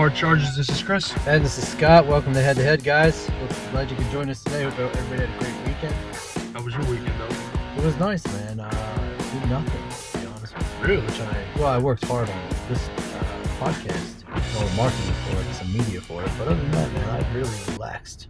Hard Charges. This is Chris. And this is Scott. Welcome to Head to Head, guys. We're glad you could join us today. Hope everybody had a great weekend. How was your weekend, though? It was nice, man. Did nothing, to be honest with you. Really? I worked hard on this podcast, marketing for it, some media for it. But other than that, man, I really relaxed.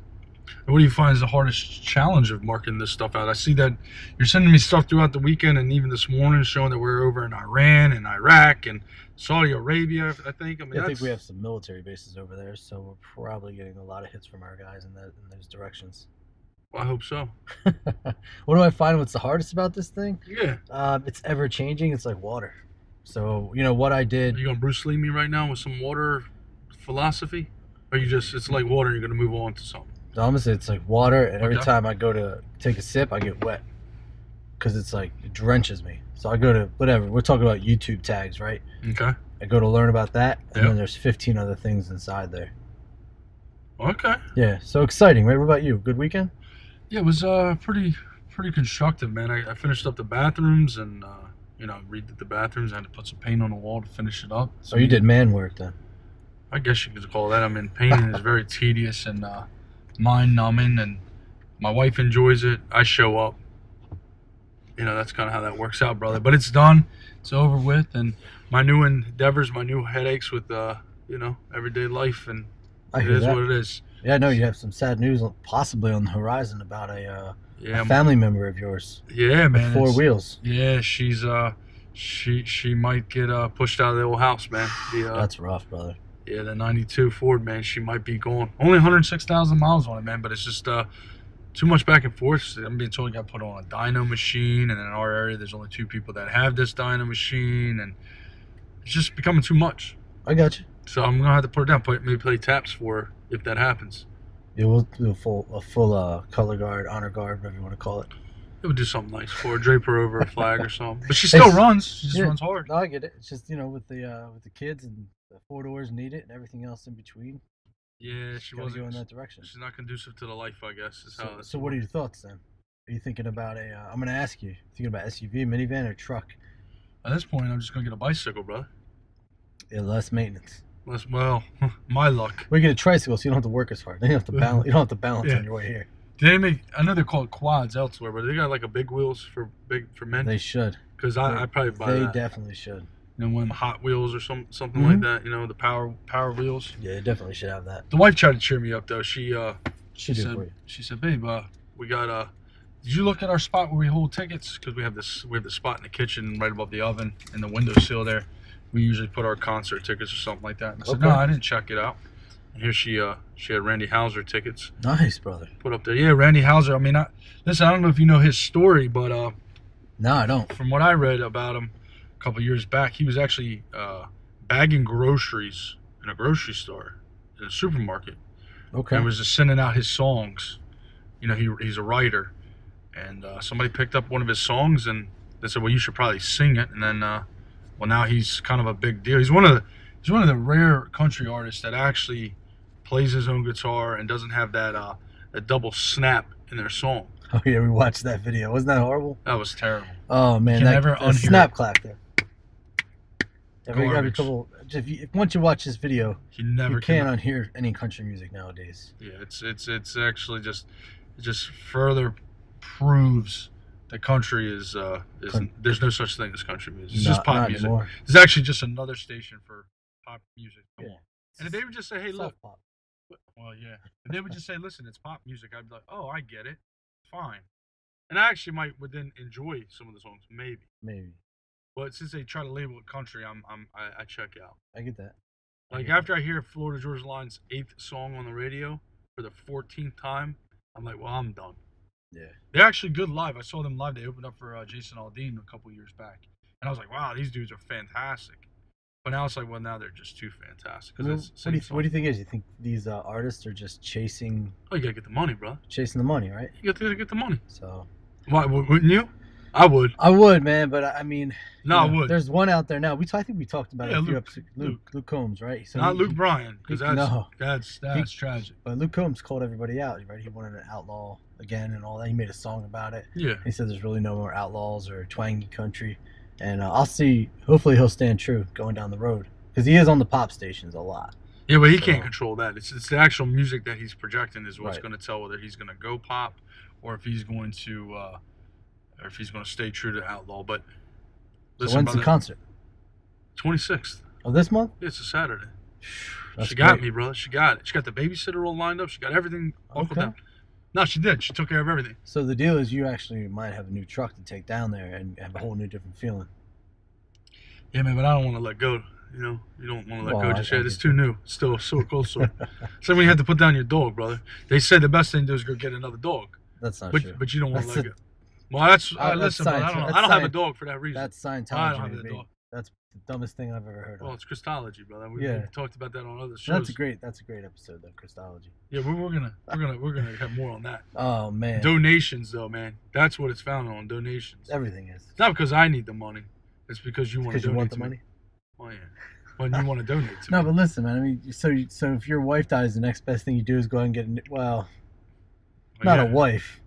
What do you find is the hardest challenge of marketing this stuff out? I see that you're sending me stuff throughout the weekend and even this morning showing that we're over in Iran and Iraq and Saudi Arabia, I think. I think we have some military bases over there, so we're probably getting a lot of hits from our guys in those directions. Well, I hope so. What do I find what's the hardest about this thing? Yeah. It's ever changing. It's like water. So, what I did. Are you going to Bruce Lee me right now with some water philosophy? Or it's like water and you're going to move on to something? Honestly, it's like water, and every time I go to take a sip, I get wet because it drenches me. So I go to whatever. We're talking about YouTube tags, right? Okay. I go to learn about that, and then there's 15 other things inside there. Okay. Yeah, so exciting, right? What about you? Good weekend? Yeah, it was pretty constructive, man. I finished up the bathrooms and redid the bathrooms. I had to put some paint on the wall to finish it up. So you did man work then? I guess you could call that. I mean, painting is very tedious and mind-numbing, and my wife enjoys it. I show up. That's kind of how that works out, brother. But it's done. It's over with, and my new endeavors, my new headaches with everyday life, and it is what it is. Yeah, I know you have some sad news possibly on the horizon about a family member of yours. Yeah, man. With 4 wheels. Yeah, she's she might get pushed out of the old house, man. That's rough, brother. Yeah, the 92 Ford, man, she might be gone. Only 106,000 miles on it, man, but it's just too much back and forth. I'm being told you got to put on a dyno machine, and in our area, there's only 2 people that have this dyno machine, and it's just becoming too much. I got you. So I'm going to have to put it down, maybe play taps for her if that happens. Yeah, we'll do a full color guard, honor guard, whatever you want to call it. It would do something nice for her, drape her over a flag or something. But she still runs. She just runs hard. No, I get it. It's just, with the kids and the 4 doors need it and everything else in between. Yeah, she wasn't go in that direction. She's not conducive to the life, I guess. So what are your thoughts then? Are you thinking about I'm going to ask you, thinking about SUV, minivan, or truck? At this point, I'm just going to get a bicycle, brother. Yeah, less maintenance. Well, my luck. We get a tricycle, so you don't have to work as hard. Then you don't have to balance on your way here. I know they're called quads elsewhere, but they got like a big wheels for men. They should. Because I probably buy that. They definitely should. One of them Hot Wheels or something like that. The power wheels. Yeah, they definitely should have that. The wife tried to cheer me up though. She said, "Babe, we got did you look at our spot where we hold tickets? Because we have the spot in the kitchen right above the oven and the windowsill there. We usually put our concert tickets or something like that." And I said, "No, I didn't check it out." And here she had Randy Houser tickets. Nice, brother. Put up there. Yeah, Randy Houser. I mean, listen, I don't know if you know his story, but no, I don't. From what I read about him a couple years back, he was actually bagging groceries in a grocery store, in a supermarket. Okay. And was just sending out his songs. He's a writer, and somebody picked up one of his songs, and they said, "Well, you should probably sing it." And then, now he's kind of a big deal. He's one of the rare country artists that actually plays his own guitar and doesn't have that double snap in their song. Oh yeah, we watched that video. Wasn't that horrible? That was terrible. Oh man, that snap clap there. Once you watch this video, you can't unhear any country music nowadays. Yeah, it's actually just further proves that country is there's no such thing as country music. It's just pop music. Anymore. There's actually just another station for pop music. Come on. And if they would just say, "Hey, look," pop. Well, yeah. If they would just say, "Listen, it's pop music," I'd be like, "Oh, I get it. Fine." And I actually would then enjoy some of the songs, maybe. But since they try to label it country, I check out. I get that. After I hear Florida Georgia Line's 8th song on the radio for the 14th time, I'm like, well, I'm done. Yeah. They're actually good live. I saw them live. They opened up for Jason Aldean a couple years back. And I was like, wow, these dudes are fantastic. But now it's like, well, now they're just too fantastic. What do you think is? You think these artists are just chasing... Oh, you got to get the money, bro. Chasing the money, right? You got to get the money. So... Why, wouldn't you? I would. I would, man, but I mean... I would. There's one out there now. I think we talked about it a few episodes. Luke Combs, right? So not Luke Bryan, because that's tragic. But Luke Combs called everybody out, right? He wanted to outlaw again and all that. He made a song about it. Yeah. He said there's really no more outlaws or twangy country. And I'll see, hopefully he'll stand true going down the road. Because he is on the pop stations a lot. Yeah, but he So- can't control that. It's the actual music that he's projecting is what's Right. going to tell whether he's going to go pop or if he's going to stay true to outlaw. But So listen, when's brother, the concert? 26th. Of this month? It's a Saturday. That's She got great. me, brother. She got it. She got the babysitter all lined up. She got everything buckled Okay. down. No, she did. She took care of everything. So the deal is you actually might have a new truck to take down there and have a whole new different feeling. Yeah, man, but I don't want to let go. You know, you don't want to let Well, go I just yet. get It's too new. It's still so cold sore. So when you have to put down your dog, brother. They said the best thing to do is go get another dog. That's not true. But you don't want to That's let go. Well, that's that's listen, brother. science. I don't have a dog for that reason. That's I don't Scientology have to that me. dog. That's the dumbest thing I've ever heard of. Well, it's Christology, brother. We've talked about that on other shows. That's a great episode though, Christology. Yeah, we're gonna have more on that. Oh man. Donations, though, man. That's what it's founded on. Donations. Everything is. It's not because I need the money. It's because you want to Because you donate want the to me. money. Oh yeah. When you want to donate to No, me. but listen, man. I mean, so if your wife dies, the next best thing you do is go out and get not a wife.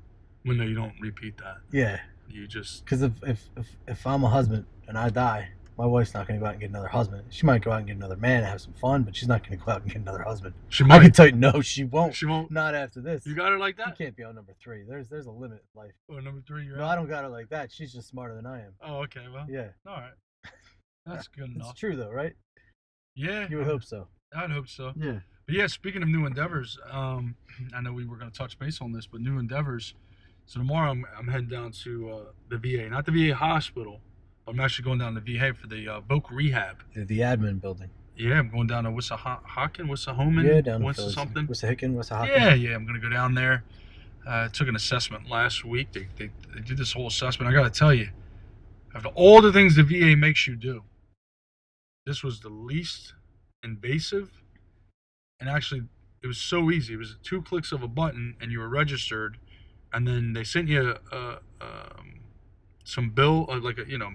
Well, no, you don't repeat that. Yeah. You just. Because if I'm a husband and I die, my wife's not going to go out and get another husband. She might go out and get another man and have some fun, but she's not going to go out and get another husband. She I might. can tell you, no, she won't. She won't. Not after this. You got her like You that? can't be on number 3. There's a limit in life. Oh, number 3, you're No, out? I don't got her like that. She's just smarter than I am. Oh, okay. Well. Yeah. All right. That's good It's enough. true though, right? Yeah. You would hope so. I'd hope so. Yeah. But yeah, speaking of new endeavors, I know we were going to touch base on this, but new endeavors. So tomorrow I'm heading down to the VA, not the VA hospital. I'm actually going down to the VA for the Vocational Rehab. The admin building. Yeah, I'm going down to Wissahickon, Wissahoman, Yeah, down to Wissa something. Wissahickon, Wissahickon. Yeah, I'm going to go down there. I took an assessment last week. They did this whole assessment. I got to tell you, after all the things the VA makes you do, this was the least invasive. And actually, it was so easy. It was 2 clicks of a button, and you were registered. And then they sent you some bill,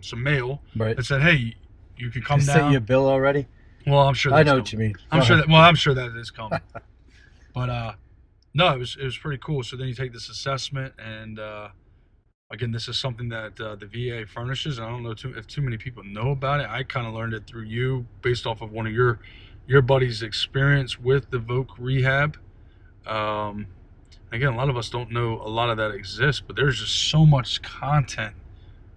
some mail Right. that said, "Hey, you can come They down." sent you a bill already? Well, I'm sure. I That's know coming. what you mean. I'm Go sure ahead. that. Well, I'm sure that is coming. But no, it was pretty cool. So then you take this assessment, and again, this is something that the VA furnishes. And I don't know if too many people know about it. I kind of learned it through you, based off of one of your buddy's experience with the Voc Rehab. Again, a lot of us don't know a lot of that exists, but there's just so much content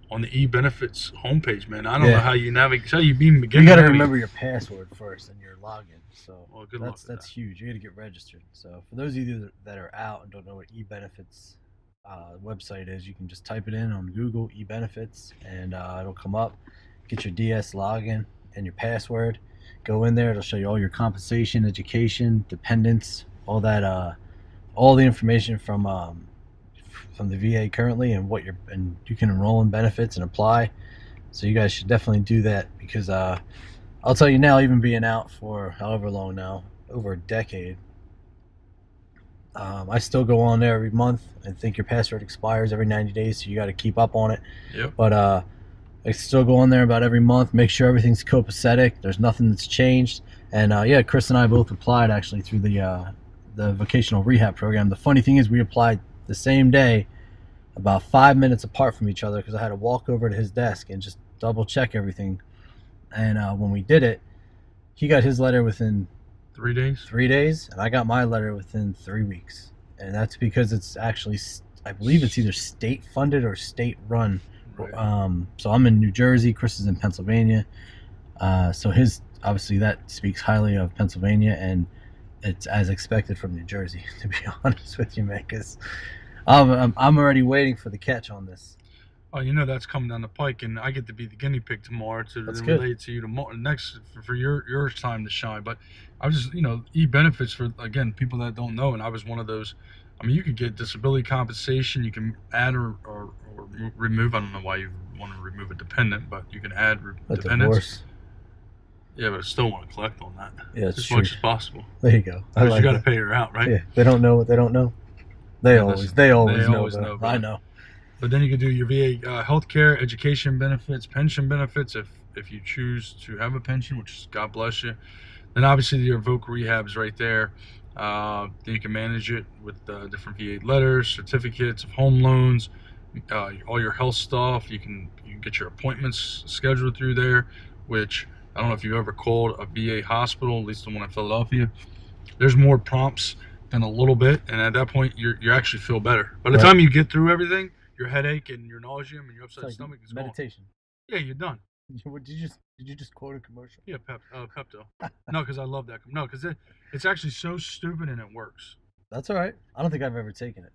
on the e-benefits homepage, man. I don't know how you navigate. How you even begin. You got to remember your password first and your login. So Well, good luck with that's that. huge. You got to get registered. So for those of you that are out and don't know what e-benefits website is, you can just type it in on Google, e-benefits, and it'll come up. Get your DS login and your password. Go in there. It'll show you all your compensation, education, dependents, all that. All the information from the VA currently, and you can enroll in benefits and apply. So you guys should definitely do that, because I'll tell you now, even being out for however long now, over a decade, I still go on there every month. I think your password expires every 90 days, so you got to keep up on it. Yep. But I still go on there about every month, make sure everything's copacetic, there's nothing that's changed. And yeah, Chris and I both applied actually through the Vocational Rehab program. The funny thing is, we applied the same day, about 5 minutes apart from each other, because I had to walk over to his desk and just double check everything. And when we did it, he got his letter within 3 days. 3 days, and I got my letter within 3 weeks. And that's because it's actually, I believe it's either state funded or state run. Right. So I'm in New Jersey, Chris is in Pennsylvania. So his, obviously that speaks highly of Pennsylvania, and it's as expected from New Jersey, to be honest with you, man, because I'm already waiting for the catch on this. Oh, you know that's coming down the pike, and I get to be the guinea pig tomorrow to That's good. relate to you tomorrow next for your time to shine. But I was just, e-benefits for, again, people that don't know, and I was one of those. I mean, you could get disability compensation, you can add or remove. I don't know why you want to remove a dependent, but you can add A dependents. divorce. Yeah, but I still want to collect on that Yeah, that's as true. much as possible. There you go. I Because like you got to that. pay her out, right? Yeah, they don't know what they don't know. They Yeah, always they know. always though. know, brother. I know. But then you can do your VA healthcare, education benefits, pension benefits if you choose to have a pension, which is God bless you. Then obviously your Voc Rehab's right there. Then you can manage it with different VA letters, certificates of home loans, all your health stuff. You can get your appointments scheduled through there, which I don't know if you've ever called a VA hospital, at least the one in Philadelphia. There's more prompts than a little bit, and at that point, you actually feel better. By the time you get through everything, your headache and your nausea and your upset stomach is gone. Meditation. Yeah, you're done. Did you just quote a commercial? Yeah, Pepto. No, because I love that. No, because it's actually so stupid and it works. That's all right. I don't think I've ever taken it.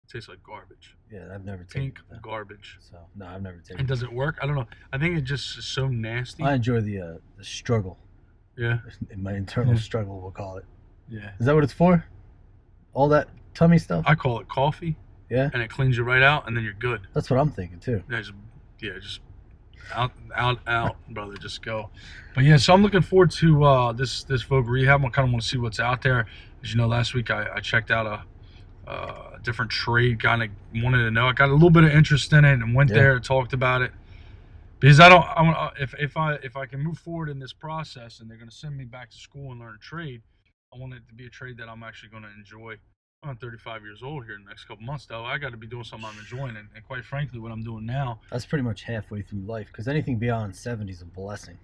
It tastes like garbage. Yeah, I've never taken Pink garbage. So no, I've never taken And does it work? I don't know. I think it just is so nasty. I enjoy the struggle. Yeah. In my internal struggle, we'll call it. Yeah. Is that what it's for? All that tummy stuff? I call it coffee. Yeah. And it cleans you right out, and then you're good. That's what I'm thinking too. Just out, brother. Just go. But yeah, so I'm looking forward to this Vogue Rehab. I kind of want to see what's out there. As you know, last week I checked out a different trade. Kind of wanted to know. I got a little bit of interest in it and went there and talked about it. Because if I can move forward in this process and they're going to send me back to school and learn a trade, I want it to be a trade that I'm actually going to enjoy. I'm 35 years old here in the next couple months, though. I got to be doing something I'm enjoying, and quite frankly, what I'm doing now. That's pretty much halfway through life, because anything beyond 70 is a blessing.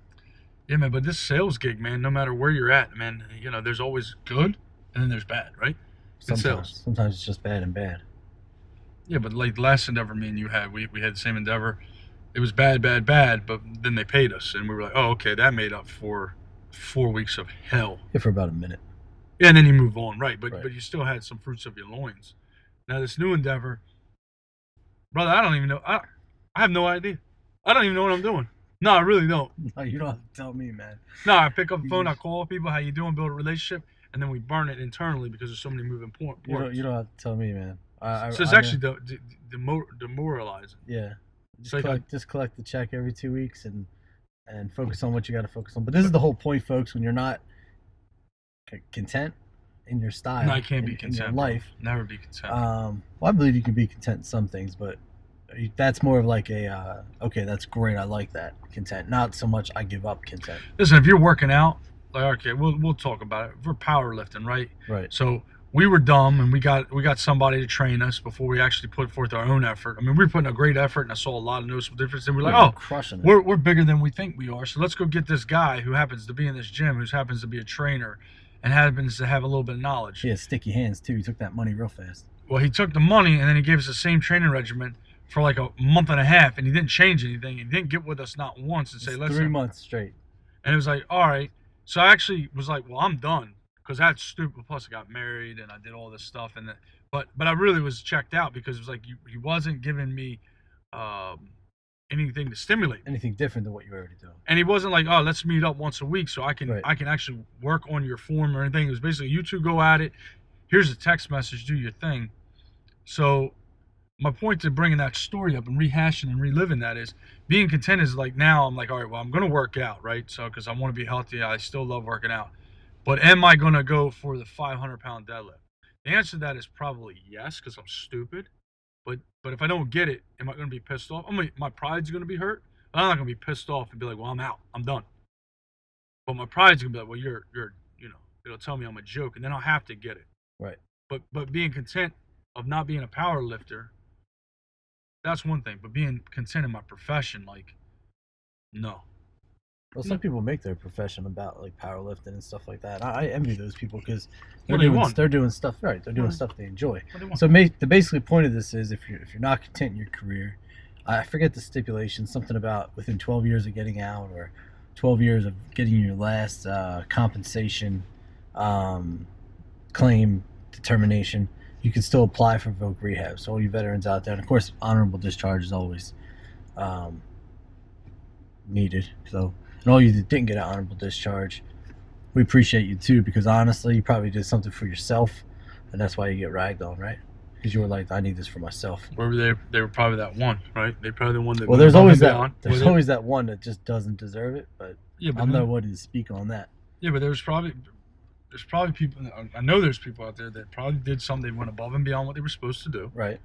Yeah, man. But this sales gig, man, no matter where you're at, man, you know, there's always good, and then there's bad, right? Sometimes it's just bad and bad. Yeah, but like the last endeavor me and you had, we had the same endeavor. It was bad, but then they paid us, and we were like, oh, okay, that made up for 4 weeks of hell. Yeah, for about a minute. Yeah, and then you move on, right? But you still had some fruits of your loins. Now this new endeavor, brother, I don't even know. I have no idea. I don't even know what I'm doing. No, I really don't. No, you don't have to tell me, man. No, I pick up the phone, I call people, how you doing, build a relationship, and then we burn it internally because there's so many moving parts. You don't have to tell me, man. So it's actually demoralizing. Yeah. Just collect the check every 2 weeks and focus on what you got to focus on. But this is the whole point, folks. When you're not content in your style, no, I can't be content. In your life, never be content. Well, I believe you can be content in some things, but that's more of like a okay, that's great. I like that content. Not so much I give up content. Listen, if you're working out, like okay, we'll talk about it. We're powerlifting, right? Right. So we were dumb, and we got somebody to train us before we actually put forth our own effort. I mean, we were putting a great effort, and I saw a lot of noticeable difference. And we're like, oh, crushing it. We're bigger than we think we are. So let's go get this guy who happens to be in this gym, who happens to be a trainer, and happens to have a little bit of knowledge. He has sticky hands too. He took that money real fast. Well, he took the money, and then he gave us the same training regimen for like a month and a half, and he didn't change anything. He didn't get with us not once and say, "Listen." 3 months straight. And it was like, all right. So I actually was like, well, I'm done. Because that's stupid. Plus, I got married and I did all this stuff, but I really was checked out because it was like he wasn't giving me anything to stimulate me. Anything different than what you already do. And he wasn't like, oh, let's meet up once a week so I can actually work on your form or anything. It was basically you two go at it. Here's a text message, do your thing. So my point to bringing that story up and rehashing and reliving that is being content is like now I'm like, all right, well, I'm going to work out, right? So because I want to be healthy, I still love working out. But am I going to go for the 500-pound deadlift? The answer to that is probably yes, because I'm stupid. But if I don't get it, am I going to be pissed off? My pride's going to be hurt. I'm not going to be pissed off and be like, well, I'm out. I'm done. But my pride's going to be like, well, you're it'll tell me I'm a joke, and then I'll have to get it. Right. But being content of not being a power lifter, that's one thing. But being content in my profession, like, no. Well, some people make their profession about like powerlifting and stuff like that. I envy those people because they're doing stuff right. They're doing stuff they enjoy. So the basically point of this is if you're not content in your career, I forget the stipulation, something about within 12 years of getting out or 12 years of getting your last compensation claim determination, you can still apply for Voc Rehab. So all you veterans out there, and of course, honorable discharge is always needed. So. And all you that didn't get an honorable discharge, we appreciate you too, because honestly, you probably did something for yourself, and that's why you get ragged on, right? Because you were like, I need this for myself. Or they were probably that one, right? They probably the one that. Well, there's always that one that just doesn't deserve it, but I'm not one to speak on that. Yeah, but there's probably people. I know there's people out there that probably did something. They went above and beyond what they were supposed to do. Right.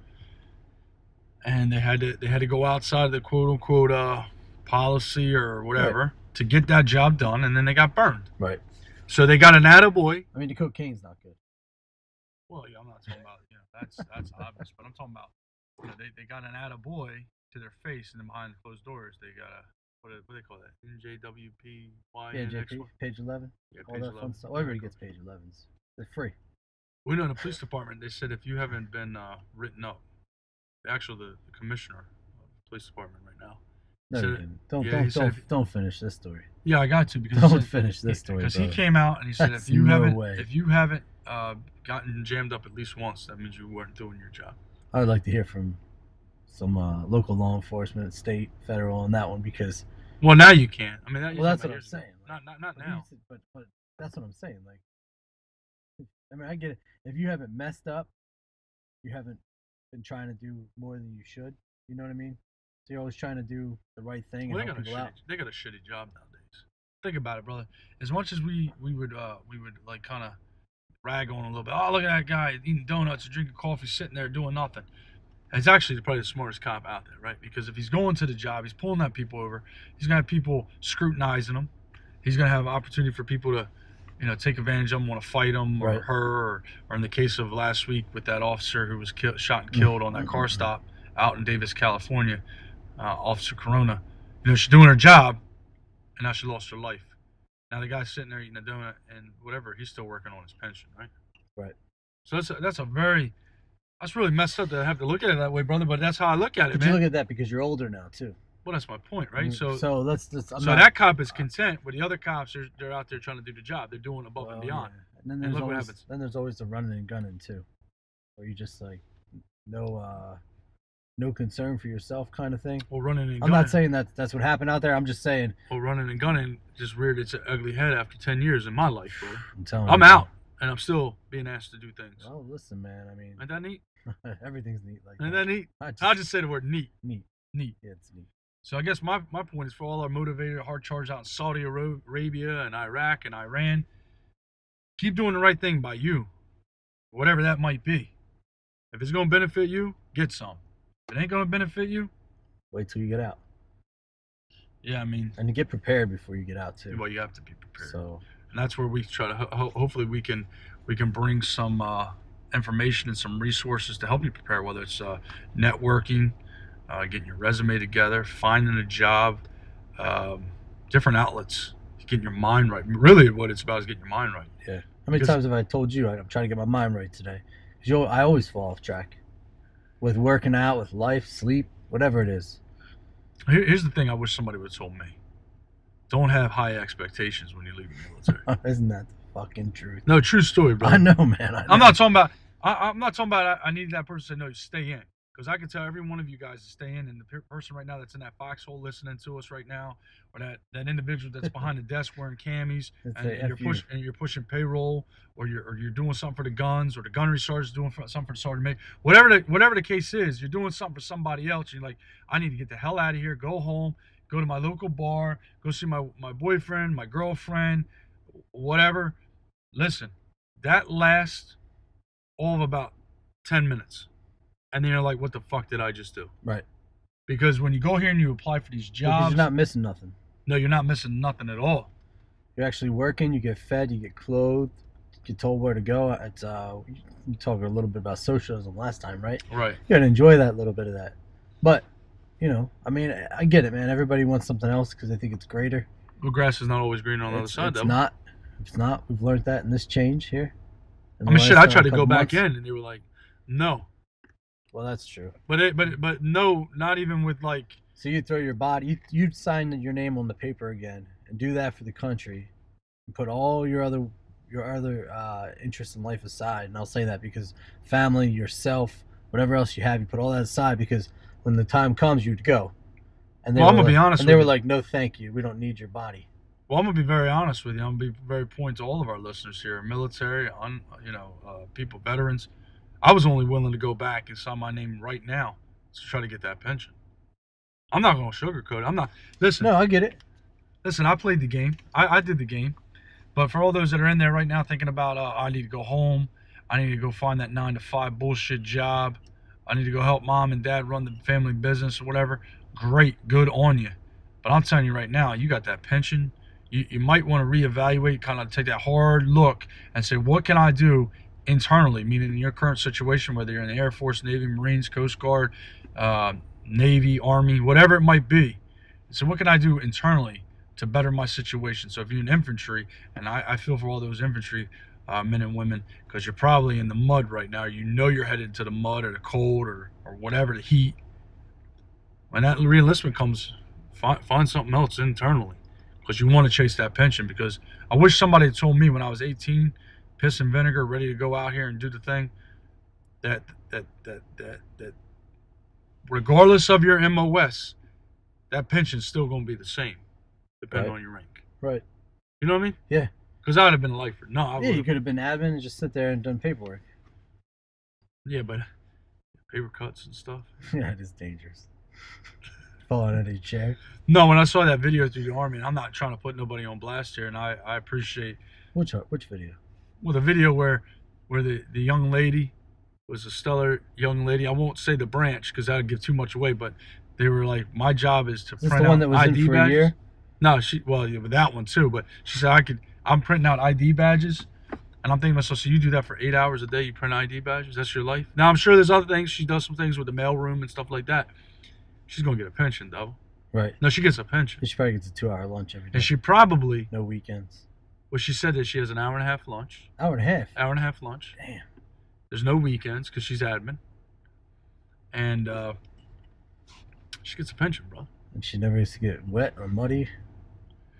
And they had to go outside of the quote unquote policy or whatever. Right. To get that job done, and then they got burned. Right. So they got an attaboy. I mean, the cocaine's not good. Well, yeah, I'm not talking about, that's obvious, but I'm talking about, they got an attaboy to their face, and then behind closed doors, they got what do they call that? NJWP. Yeah, JP, page 11. Yeah, All page that 11. fun stuff. Well, everybody gets page 11s. They're free. We know in the police department, they said if you haven't been written up, the commissioner of the police department right now. No, you didn't. Don't finish this story. Yeah, I got to because don't finish this story because he came out and he said That's if you no haven't gotten jammed up at least once, that means you weren't doing your job. I would like to hear from some local law enforcement, state, federal, on that one because. Well, now you can't. I mean, that's what I'm saying. Like, not now. But that's what I'm saying. Like, I mean, I get it. If you haven't messed up, you haven't been trying to do more than you should. You know what I mean? So you're always trying to do the right thing and help people out. They got a shitty job nowadays. Think about it, brother. As much as we would like kind of rag on a little bit. Oh, look at that guy eating donuts, drinking coffee, sitting there doing nothing. It's actually probably the smartest cop out there, right? Because if he's going to the job, he's pulling that people over. He's gonna have people scrutinizing him. He's gonna have opportunity for people to, take advantage of him, want to fight him or her, or in the case of last week with that officer who was shot and killed on that car stop out in Davis, California, Officer Corona. She's doing her job, and now she lost her life. Now the guy's sitting there eating a donut and whatever, he's still working on his pension, right? Right. So that's really messed up to have to look at it that way, brother. But that's how I look at it, man. You look at that because you're older now too. Well, that's my point, right? So that cop is content, but the other cops they're out there trying to do the job. They're doing above and beyond. Yeah. And then there's always the running and gunning too, where you just like no concern for yourself kind of thing. Well, running and gunning. I'm not saying that's what happened out there. I'm just saying. Well, running and gunning just reared its ugly head after 10 years in my life, bro. I'm telling you. I'm out, and I'm still being asked to do things. Oh, listen, man. I mean. Ain't that neat? Everything's neat. Ain't that neat? I'll just say the word neat. Neat. Yeah, it's neat. So I guess my point is for all our motivated hard charge out in Saudi Arabia and Iraq and Iran, keep doing the right thing by you, whatever that might be. If it's going to benefit you, get some. If it ain't going to benefit you, wait till you get out. Yeah, I mean. And to get prepared before you get out too. Well, you have to be prepared. So. And that's where we try to hopefully we can bring some information and some resources to help you prepare, whether it's networking, getting your resume together, finding a job, different outlets, getting your mind right. Really what it's about is getting your mind right. Yeah. How many times have I told you I'm trying to get my mind right today? Because I always fall off track with working out, with life, sleep, whatever it is. Here's the thing I wish somebody would have told me. Don't have high expectations when you leave the military. Isn't that the fucking truth? No, true story, bro. I know, man. I know. I'm not talking about I need that person to say, no, you stay in. Because I can tell every one of you guys to stay in, and the person right now that's in that foxhole listening to us right now, or that individual that's behind the desk wearing camis, and you're pushing payroll, or you're doing something for the guns, or the gunnery sergeant's doing something for the sergeant major, whatever the case is, you're doing something for somebody else. And you're like, I need to get the hell out of here, go home, go to my local bar, go see my boyfriend, my girlfriend, whatever. Listen, that lasts all of about 10 minutes. And then you're like, what the fuck did I just do? Right. Because when you go here and you apply for these jobs. Because you're not missing nothing. No, you're not missing nothing at all. You're actually working, you get fed, you get clothed, you get told where to go. It's we talked a little bit about socialism last time, right? Right. You gotta enjoy that little bit of that. But, I mean, I get it, man. Everybody wants something else because they think it's greater. The grass is not always green on the other side, though. It's not. We've learned that in this change here. I mean, shit, I tried to go back in, and they were like, no. Well, that's true. But no, not even with like. So you throw your body, you'd sign your name on the paper again, and do that for the country, and put all your other interests in life aside. And I'll say that because family, yourself, whatever else you have, you put all that aside because when the time comes, you'd go. And I'm gonna be honest. And they were like, no, thank you, we don't need your body. Well, I'm gonna be very honest with you. I'm gonna be very point to all of our listeners here, military, people, veterans. I was only willing to go back and sign my name right now to try to get that pension. I'm not going to sugarcoat it. I'm not. Listen. No, I get it. Listen, I played the game. I did the game. But for all those that are in there right now thinking about, I need to go home. I need to go find that 9-to-5 bullshit job. I need to go help mom and dad run the family business or whatever. Great. Good on you. But I'm telling you right now, you got that pension. You might want to reevaluate, kind of take that hard look and say, what can I do internally, meaning in your current situation, whether you're in the Air Force, Navy, Marines, Coast Guard, Navy, Army, whatever it might be, So what can I do internally to better my situation? So if you're in infantry, and I feel for all those infantry men and women, because you're probably in the mud right now. You know you're headed to the mud or the cold or whatever, the heat. When that reenlistment comes, find something else internally, because you want to chase that pension. Because I wish somebody had told me when I was 18, piss and vinegar, ready to go out here and do the thing, that regardless of your MOS, that pension's still going to be the same, depending on your rank. Right. You know what I mean? Yeah. Because I would have been a lifer. No, I Yeah, you could have been admin and just sit there and done paperwork. Yeah, but paper cuts and stuff. Yeah, it is dangerous. Falling out of your chair. No, when I saw that video through the Army, and I'm not trying to put nobody on blast here, and I appreciate... Which video? Well, the video where the young lady was a stellar young lady. I won't say the branch because that would give too much away, but they were like, my job is to print the one out that was ID in for badges. a year? No, yeah, with that one too, but she said I'm printing out ID badges, and I'm thinking to myself, so you do that for 8 hours a day, you print ID badges, that's your life? Now, I'm sure there's other things, she does some things with the mailroom and stuff like that. She's going to get a pension, though. Right. No, she gets a pension. She probably gets a 2-hour lunch every day. And she probably... No weekends. Well, she said that she has an hour and a half lunch. Hour and a half? Hour and a half lunch. Damn. There's no weekends because she's admin. And she gets a pension, bro. And she never used to get wet or muddy.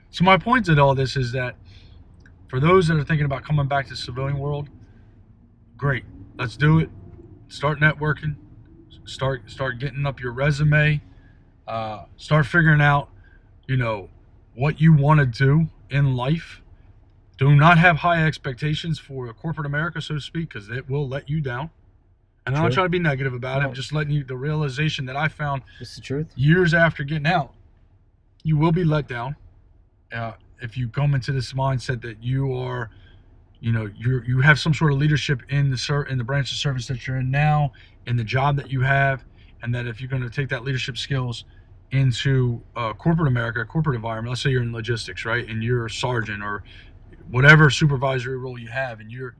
So my point in all this is that for those that are thinking about coming back to the civilian world, great. Let's do it. Start networking. Start getting up your resume. Start figuring out, what you want to do in life. Do not have high expectations for corporate America, so to speak, because it will let you down. And I'm not trying to be negative about it. I'm just letting you, the realization that I found It's the truth. years after getting out, you will be let down. If you come into this mindset that you are, you have some sort of leadership in the branch of service that you're in now, in the job that you have, and that if you're going to take that leadership skills into corporate America, corporate environment, let's say you're in logistics, right, and you're a sergeant or whatever supervisory role you have, and you're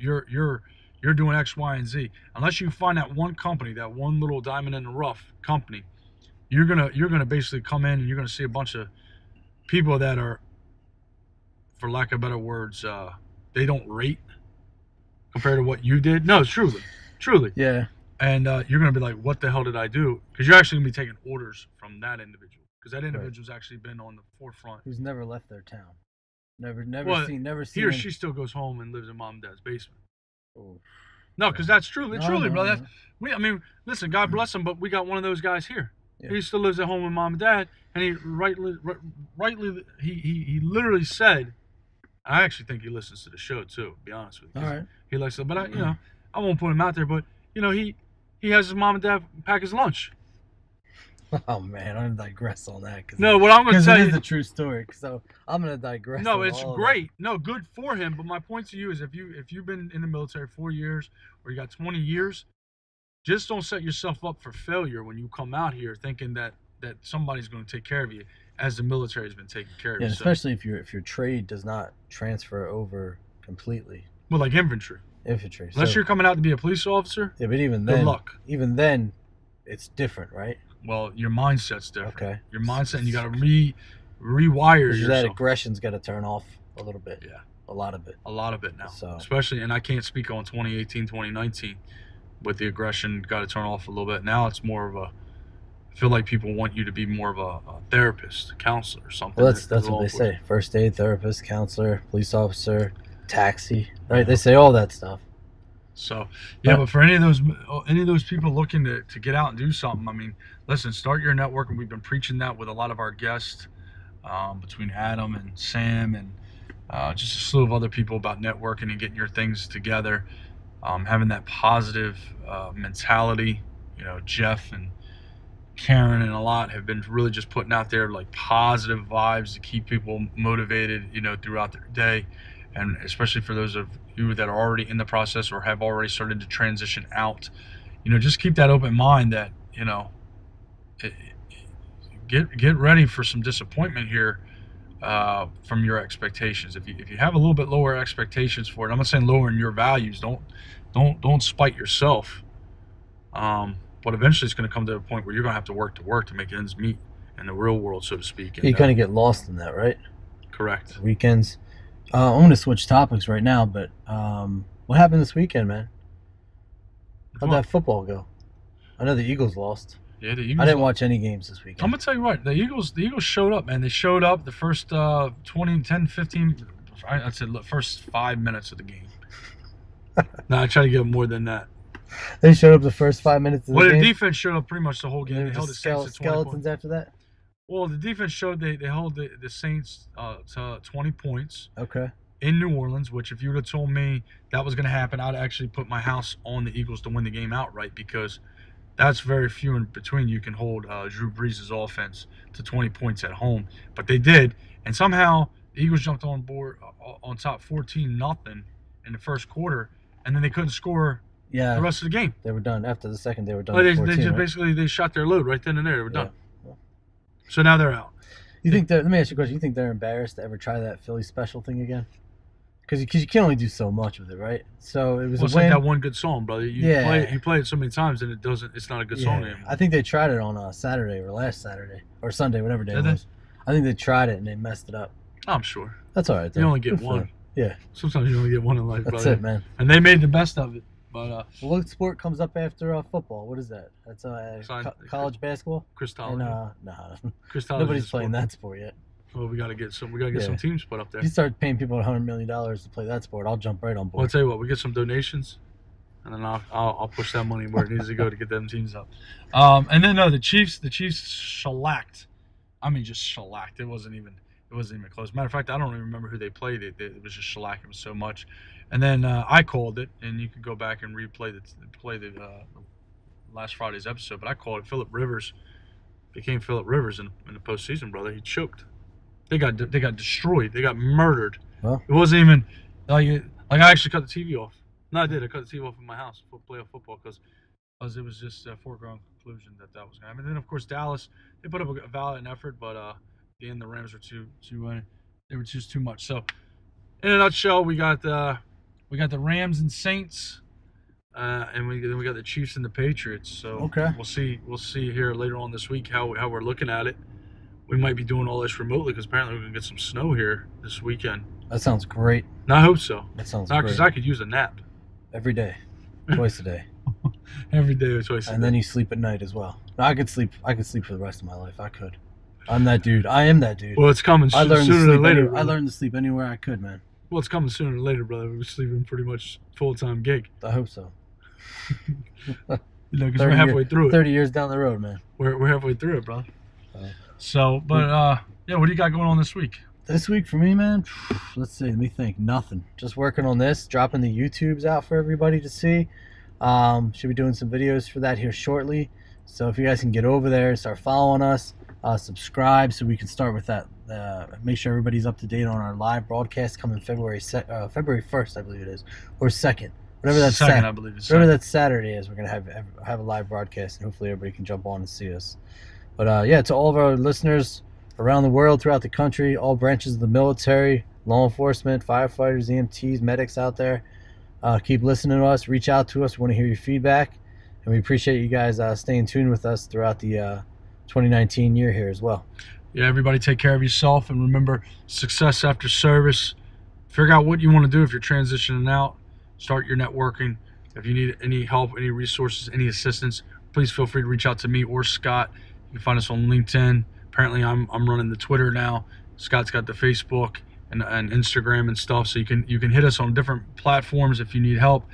doing X, Y, and Z. Unless you find that one company, that one little diamond in the rough company, you're gonna basically come in and you're gonna see a bunch of people that are, for lack of better words, they don't rate compared to what you did. No, truly. Yeah. And you're gonna be like, what the hell did I do? Because you're actually gonna be taking orders from that individual, because that individual's actually been on the forefront. Who's never left their town. Never seen. He or she still goes home and lives in mom and dad's basement. Oh. No, because that's truly, No. brother. Listen, God bless him, but we got one of those guys here. Yeah. He still lives at home with mom and dad, and he rightly, he literally said, I actually think he listens to the show too. To be honest with you, All right. he likes it, but I won't put him out there. But he has his mom and dad pack his lunch. Oh man, I'm gonna digress on that. No, what I'm gonna tell you is a true story. So I'm gonna digress. No, on it's all of great. No, good for him. But my point to you is, if you've been in the military 4 years or you got 20 years, just don't set yourself up for failure when you come out here thinking that somebody's going to take care of you, as the military has been taking care of you. Yeah, especially if your trade does not transfer over completely. Well, like infantry. Infantry. Unless you're coming out to be a police officer. Yeah, but even then, good luck. Even then, it's different, right? Well, your mindset's different. Okay. Your mindset, and you got to rewire yourself. That aggression's got to turn off a little bit. Yeah. A lot of it. A lot of it now. So. Especially, and I can't speak on 2018, 2019, but the aggression got to turn off a little bit. Now it's more of a, I feel like people want you to be more of a therapist, a counselor, or something. Well, that's what they say. First aid, therapist, counselor, police officer, taxi, right? They say all that stuff. So, yeah, but for any of those people looking to get out and do something, I mean, listen, start your network, and we've been preaching that with a lot of our guests, between Adam and Sam and just a slew of other people, about networking and getting your things together, having that positive mentality. Jeff and Karen and a lot have been really just putting out there like positive vibes to keep people motivated, throughout their day. And especially for those of you that are already in the process or have already started to transition out, just keep that open mind that, get ready for some disappointment here from your expectations. If you have a little bit lower expectations for it, I'm not saying lowering your values. Don't spite yourself. But eventually it's going to come to a point where you're going to have to work to make ends meet. in the real world, so to speak. And, You kind of get lost in that, right? correct. Weekends. I'm going to switch topics right now, but what happened this weekend, man? How'd that football go? I know the Eagles lost. Yeah, the Eagles. I didn't watch any games this weekend. I'm gonna tell you what, the Eagles showed up, man. They showed up the first 10, 15. I'd say the first 5 minutes of the game. No, I try to get more than that. They showed up the first 5 minutes of the Well, game. the defense showed up pretty much the whole game. They They held the just Saints to 20 skeletons points. after that. Well, the defense showed they held the Saints to 20 points Okay. in New Orleans, which if you would have told me that was going to happen, I'd actually put my house on the Eagles to win the game outright, because that's very few in between. You can hold Drew Brees' offense to 20 points at home. But they did, and somehow the Eagles jumped on board on top 14-0 in the first quarter, and then they couldn't score Yeah. the rest of the game. They were done. After the second, they were done. Well, they 14, just right? basically they shot their load right then and there. They were done. Yeah. So now they're out. You think let me ask you a question. You think they're embarrassed to ever try that Philly special thing again? Because you can only do so much with it, right? So it was Well, it's a win. like that one good song, brother. You play it so many times and it's not a good song anymore. I think they tried it on Saturday or last Saturday or Sunday, whatever day Did it they? was. I think they tried it and they messed it up. I'm sure. That's all right, though. You only get Good for one. them. Yeah, Sometimes you only get one in life, that's brother. it, man. And they made the best of it. But Well, what sport comes up after football? What is that? That's college basketball. Christology. Nah, Christology nobody's is playing sport. that sport yet. Well, we gotta get some teams put up there. If you start paying people $100 million to play that sport, I'll jump right on Well, I'll board. tell you what, we get some donations, and then I'll push that money where it needs to go to get them teams up. And then the Chiefs shellacked. I mean, just shellacked. It wasn't even close. Matter of fact, I don't even remember who they played. It was just shellacking so much. And then I called it, and you can go back and replay the last Friday's episode. But I called it. Phillip Rivers became Phillip Rivers in the postseason, brother. He choked. They got destroyed. They got murdered. Well. It wasn't even like I actually cut the TV off. No, I did. I cut the TV off in my house for playoff football because it was just a foregone conclusion that was going to happen. And then of course Dallas, they put up a valiant effort, but at the end the Rams were they were just too much. So in a nutshell, we got the Rams and Saints, and then we got the Chiefs and the Patriots. So Okay. we'll see here later on this week how we're looking at it. We might be doing all this remotely because apparently we're gonna get some snow here this weekend. That sounds great. And I hope so. That sounds Not great. because I could use a nap Every day, twice a day, every day or twice. and then you sleep at night as well. No, I could sleep for the rest of my life. I could. I'm that dude. I am that dude. Well, it's coming I learned to sooner sleep. than later. I learned to sleep anywhere I could, man. Well, it's coming sooner than later, brother. We're sleeping pretty much full-time gig. I hope so. Because we're halfway through it. 30 years down the road, man. We're halfway through it, brother. Uh, So, but yeah, what do you got going on this week? This week for me, man, let's see, let me think. Nothing. Just working on this, dropping the YouTubes out for everybody to see. Should be doing some videos for that here shortly. So if you guys can get over there, start following us, subscribe so we can start with that. Make sure everybody's up to date on our live broadcast coming February 1st, I believe it is, or 2nd. Whatever that Second, I believe it's whatever second. that Saturday is, we're gonna have a live broadcast, and hopefully everybody can jump on and see us. But yeah, to all of our listeners around the world, throughout the country, all branches of the military, law enforcement, firefighters, EMTs, medics out there, keep listening to us. Reach out to us. We want to hear your feedback, and we appreciate you guys staying tuned with us throughout the 2019 year here as well. Yeah, everybody take care of yourself, and remember, success after service. Figure out what you want to do if you're transitioning out. Start your networking. If you need any help, any resources, any assistance, please feel free to reach out to me or Scott. You can find us on LinkedIn. Apparently, I'm running the Twitter now. Scott's got the Facebook and Instagram and stuff. So you can hit us on different platforms if you need help.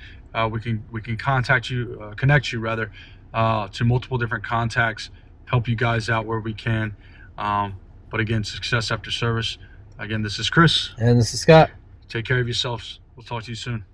We can contact you, connect you rather, to multiple different contacts. Help you guys out where we can. But again, success after service. Again, this is Chris. And this is Scott. Take care of yourselves. We'll talk to you soon.